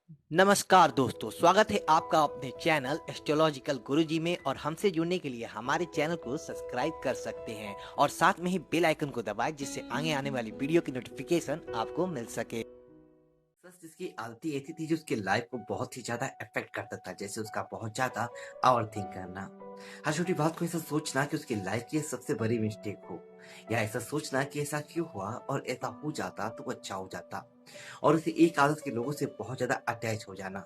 नमस्कार दोस्तों, स्वागत है आपका अपने चैनल एस्ट्रोलॉजिकल गुरुजी में। और हमसे जुड़ने के लिए हमारे चैनल को सब्सक्राइब कर सकते हैं और साथ में ही बेल आइकन को दबाएं, जिससे आगे आने वाली वीडियो की नोटिफिकेशन आपको मिल सके। बस जिसकी आदतें ऐसी थी जो उसके लाइफ को बहुत ही ज्यादा अफेक्ट करता था, जैसे उसका बहुत ज्यादा ओवर थिंक करना, हर छोटी बात को ऐसा सोचना कि उसकी लाइफ की सबसे बड़ी मिस्टेक हो, या ऐसा सोचना कि ऐसा क्यों हुआ और ऐसा हो जाता तो वो अच्छा हो जाता। और उसे एक आदत के लोगों से बहुत ज्यादा अटैच हो जाना,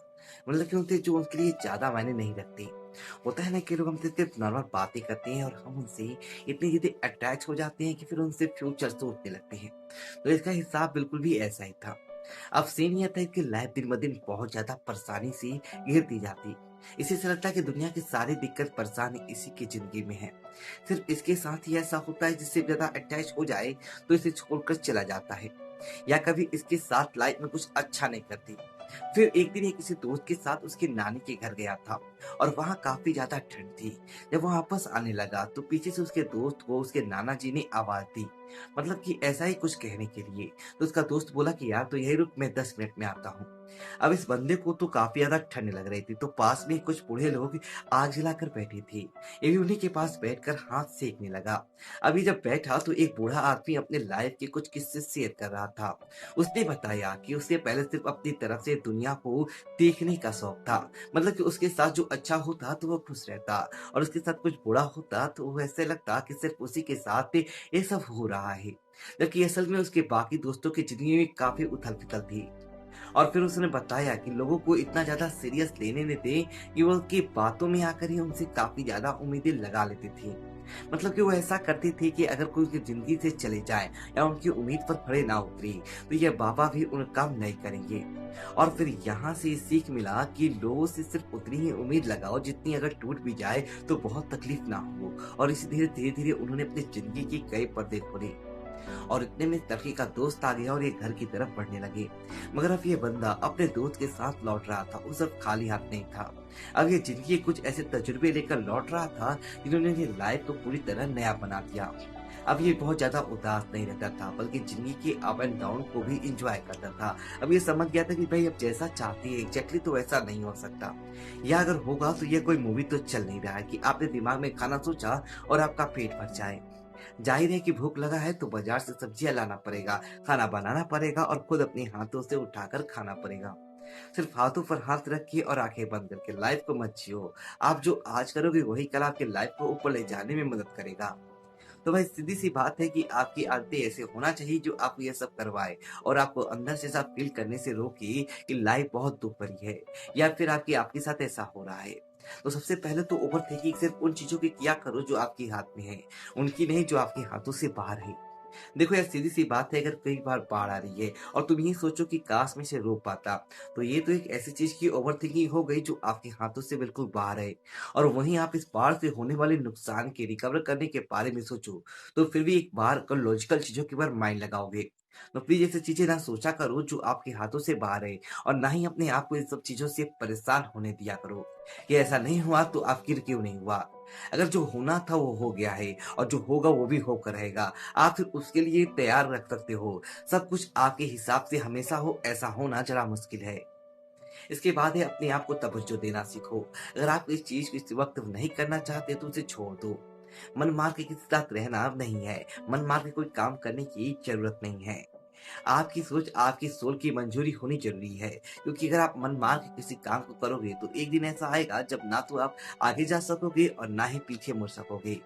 मतलब कि उनसे जो उनके लिए ज्यादा मायने नहीं रखते। होता है ना कि लोग हमसे सिर्फ नॉर्मल बातें करते हैं और हम उनसे इतनी जल्दी अटैच हो जाते हैं कि फिर उनसे फ्यूचर सोचने लगते हैं। तो इसका हिसाब बिल्कुल भी ऐसा ही था। अब सीन ये था कि लाइफ दिन ब दिन बहुत ज्यादा परेशानी से घिरती जाती। इसी से लगता है कि दुनिया की सारी दिक्कत परेशानी इसी की जिंदगी में है। सिर्फ इसके साथ ही ऐसा होता है, जिससे ज्यादा अटैच हो जाए तो इसे छोड़कर चला जाता है, या कभी इसके साथ लाइफ में कुछ अच्छा नहीं करती। फिर एक दिन ये किसी दोस्त के साथ उसके नानी के घर गया था, और वहाँ काफी ज्यादा ठंड थी। जब वो वापस आने लगा तो पीछे से उसके दोस्त को उसके नाना जी ने आवाज दी, मतलब कि ऐसा ही कुछ कहने के लिए। तो उसका दोस्त बोला कि यार तो यही रुक, मैं 10 मिनट में आता हूँ। अब इस बंदे को तो काफी ज्यादा ठंड लग रही थी, तो पास में कुछ बूढ़े लोग आग जलाकर बैठे थे। ये भी उन्हीं के पास बैठकर हाथ सेकने लगा। अभी जब बैठा तो एक बूढ़ा आदमी अपने लाइफ के कुछ किस्से शेयर कर रहा था। उसने बताया कि उसे पहले सिर्फ अपनी तरफ से दुनिया को देखने का शौक था, मतलब कि उसके साथ जो अच्छा होता तो वो खुश रहता, और उसके साथ कुछ बुरा होता तो वो ऐसे लगता कि सिर्फ उसी के साथ ये सब हो रहा है। जबकि असल में उसके बाकी दोस्तों की जिंदगी में काफी उथल पुथल थी। और फिर उसने बताया कि लोगों को इतना ज्यादा सीरियस लेने देते कि वो उनकी बातों में आकर ही उनसे काफी ज्यादा उम्मीदें लगा लेते थे। मतलब कि वो ऐसा करते थे कि अगर कोई उनकी जिंदगी से चले जाए या उनकी उम्मीद पर खड़े ना उतरे, तो ये बाबा भी उन काम नहीं करेंगे। और फिर यहाँ से सीख मिला कि लोगों से सिर्फ उतनी ही उम्मीद लगाओ जितनी अगर टूट भी जाए तो बहुत तकलीफ ना हो। और इसी धीरे धीरे धीरे उन्होंने अपनी जिंदगी के कई पर्दे खोले, और इतने में तड़के का दोस्त आ गया और ये घर की तरफ बढ़ने लगे। मगर अब ये बंदा अपने दोस्त के साथ लौट रहा था, वो सब खाली हाथ नहीं था। अब ये जिंदगी के कुछ ऐसे तजुर्बे लेकर लौट रहा था जिन्होंने ये लाइफ को पूरी तरह नया बना दिया। अब ये बहुत ज्यादा उदास नहीं रहता था, बल्कि जिंदगी के अप एंड डाउन को भी इंजॉय करता था। अब ये समझ गया था कि भाई अब जैसा चाहती है एग्जैक्टली तो वैसा नहीं हो सकता, या अगर होगा तो ये कोई मूवी तो चल नहीं रहा है कि आपने दिमाग में खाना सोचा और आपका पेट भर जाए। जाहिर है कि भूख लगा है तो बाजार से सब्जियां लाना पड़ेगा, खाना बनाना पड़ेगा और खुद अपने हाथों से उठाकर खाना पड़ेगा। सिर्फ हाथों पर हाथ रखिए और आंखें बंद करके लाइफ को मत जियो। आप जो आज करोगे वही कल आपके लाइफ को ऊपर ले जाने में मदद करेगा। तो भाई सीधी सी बात है कि आपकी आदतें ऐसे होना चाहिए जो आपको ये सब करवाए, और आपको अंदर से ऐसा फील करने से रोके कि लाइफ बहुत दुख भरी है, या फिर आपके आपके साथ ऐसा हो रहा है। तो सबसे पहले तो ओवर थिंकिंग सिर्फ उन चीजों की किया करो जो आपके हाथ में है, उनकी नहीं जो आपके हाथों से बाहर है। देखो यार सीधी सी बात है, अगर कई बार बाढ़ आ रही है और तुम यही सोचो कि काश मैं इसे रोक पाता, तो ये तो एक ऐसी चीज की ओवर थिंकिंग हो गई जो आपके हाथों से बिल्कुल बाहर है। और वहीं आप इस बाढ़ से होने वाले नुकसान के रिकवर करने के बारे में सोचो, तो फिर भी एक बार लॉजिकल चीजों के ऊपर माइंड लगाओगे। तो प्लीज ऐसी चीजें ना सोचा करो जो आपके हाथों से बाहर है, और ना ही अपने आप को इन सब चीजों से परेशान होने दिया करो कि ऐसा नहीं हुआ तो आखिर क्यों नहीं हुआ। अगर जो होना था वो हो गया है, और जो होगा वो भी होकर रहेगा। आप फिर उसके लिए तैयार रख सकते हो। सब कुछ आपके हिसाब से हमेशा हो ऐसा होना जरा मुश्किल है। इसके बाद है अपने आप को तवज्जो देना सीखो। अगर आप इस चीज को इस वक्त नहीं करना चाहते तो उसे छोड़ दो। मन मार के किसी के साथ रहना अब नहीं है। मन मार के कोई काम करने की जरूरत नहीं है। आपकी सोच, आपकी सोल की मंजूरी होनी ज़रूरी है, क्योंकि अगर आप मन मार के किसी काम को करोगे, तो एक दिन ऐसा आएगा जब ना तो आप आगे जा सकोगे और ना ही पीछे मुड़ सकोगे।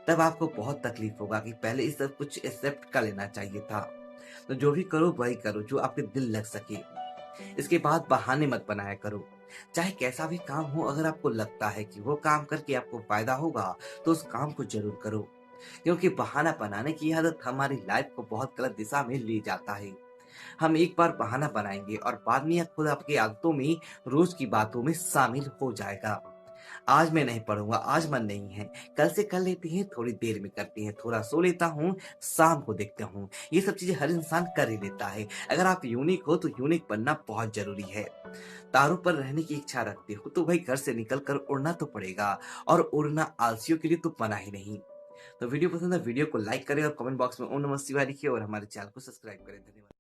तब आपको बहुत तकलीफ होगा कि पहले ये सब कुछ एक्सेप्ट कर लेना चाहिए था। तो जो भी करो वही करो जो आपके दिल लग सके। इसके बाद बहाने मत बनाया करो। चाहे कैसा भी काम हो, अगर आपको लगता है कि वो काम करके आपको फ़ायदा होगा, तो उस काम को ज़रूर करो। क्योंकि बहाना बनाने की आदत हमारी लाइफ को बहुत गलत दिशा में ले जाता है। हम एक बार बहाना बनाएंगे और बाद में यह खुद आपकी आदतों में, रोज की बातों में शामिल हो जाएगा। आज मैं नहीं पढ़ूंगा, आज मन नहीं है, कल से कर लेते हैं, थोड़ी देर में करते हैं, थोड़ा सो लेता हूँ, शाम को देखता हूँ। ये सब चीजें हर इंसान कर ही लेता है। अगर आप यूनिक हो तो यूनिक बनना बहुत जरूरी है। तारों पर रहने की इच्छा रखते हो तो भाई घर से निकल कर उड़ना तो पड़ेगा, और उड़ना आलसियों के लिए तो बना ही नहीं। तो वीडियो पसंद है, वीडियो को लाइक करें और कमेंट बॉक्स में ओम नमः शिवाय लिखिए और हमारे चैनल को सब्सक्राइब करें। धन्यवाद।